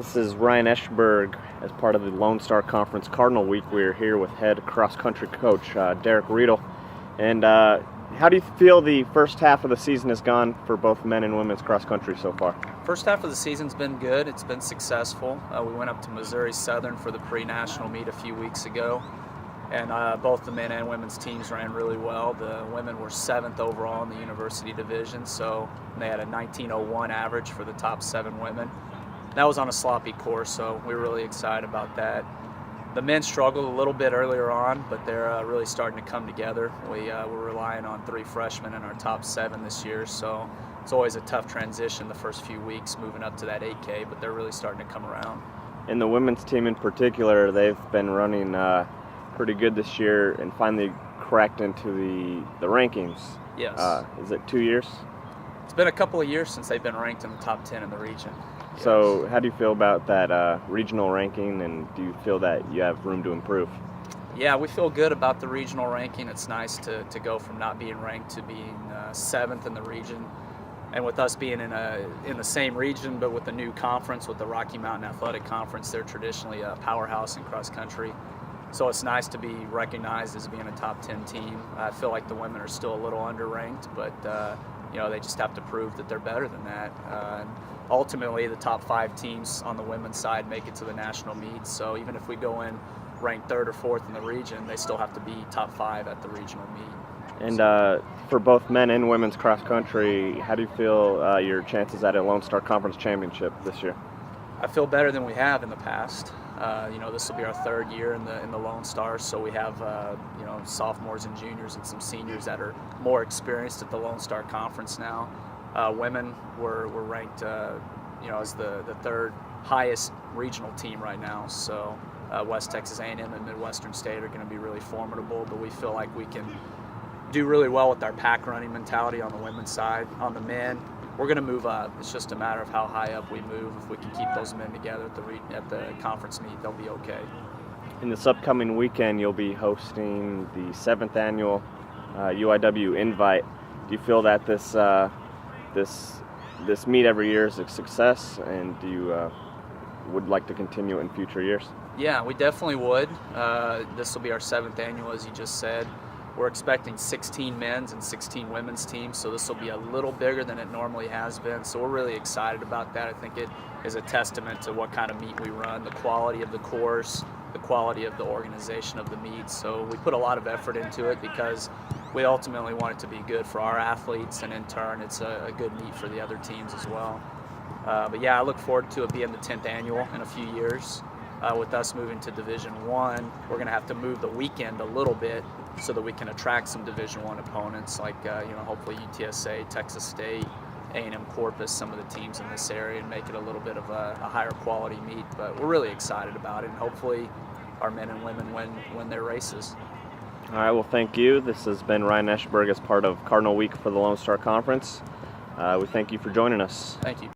This is Ryan Eschberg as part of the Lone Star Conference Cardinal Week. We're here with head cross-country coach Derek Riedel. And how do you feel the first half of the season has gone for both men and women's cross-country so far? First half of the season's been good. It's been successful. We went up to Missouri Southern for the pre-national meet a few weeks ago, and both the men and women's teams ran really well. The women were 7th overall in the university division, so they had a 19:01 average for the top 7 women. That was on a sloppy course, so we were really excited about that. The men struggled a little bit earlier on, but they're really starting to come together. We're relying on 3 freshmen in our top 7 this year, so it's always a tough transition the first few weeks moving up to that 8K, but they're really starting to come around. And the women's team in particular, they've been running pretty good this year and finally cracked into the rankings. Yes. Is it 2 years? It's been a couple of years since they've been ranked in the top 10 in the region. So how do you feel about that regional ranking, and do you feel that you have room to improve? Yeah, we feel good about the regional ranking. It's nice to go from not being ranked to being 7th in the region. And with us being in the same region, but with the new conference, with the Rocky Mountain Athletic Conference, they're traditionally a powerhouse in cross country. So it's nice to be recognized as being a top 10 team. I feel like the women are still a little underranked, but they just have to prove that they're better than that. And ultimately, the top 5 teams on the women's side make it to the national meets. So even if we go in ranked 3rd or 4th in the region, they still have to be top 5 at the regional meet. And for both men and women's cross country, how do you feel your chances at a Lone Star Conference championship this year? I feel better than we have in the past. This will be our 3rd year in the Lone Stars, so we have sophomores and juniors and some seniors that are more experienced at the Lone Star Conference now. Women were ranked as the 3rd highest regional team right now. So West Texas A&M and Midwestern State are going to be really formidable, but we feel like we can do really well with our pack running mentality on the women's side. On the men, we're going to move up. It's just a matter of how high up we move. If we can keep those men together at the conference meet, they'll be okay. In this upcoming weekend, you'll be hosting the 7th annual UIW Invite. Do you feel that this meet every year is a success, and do you would like to continue in future years? Yeah, we definitely would. This will be our 7th annual, as you just said. We're expecting 16 men's and 16 women's teams, so this will be a little bigger than it normally has been. So we're really excited about that. I think it is a testament to what kind of meet we run, the quality of the course, the quality of the organization of the meet. So we put a lot of effort into it because we ultimately want it to be good for our athletes, and in turn it's a good meet for the other teams as well. But yeah, I look forward to it being the 10th annual in a few years. With us moving to Division I, we're going to have to move the weekend a little bit so that we can attract some Division I opponents like hopefully UTSA, Texas State, A&M Corpus, some of the teams in this area, and make it a little bit of a higher quality meet. But we're really excited about it, and hopefully our men and women win their races. All right, well, thank you. This has been Ryan Eschberg as part of Cardinal Week for the Lone Star Conference. We thank you for joining us. Thank you.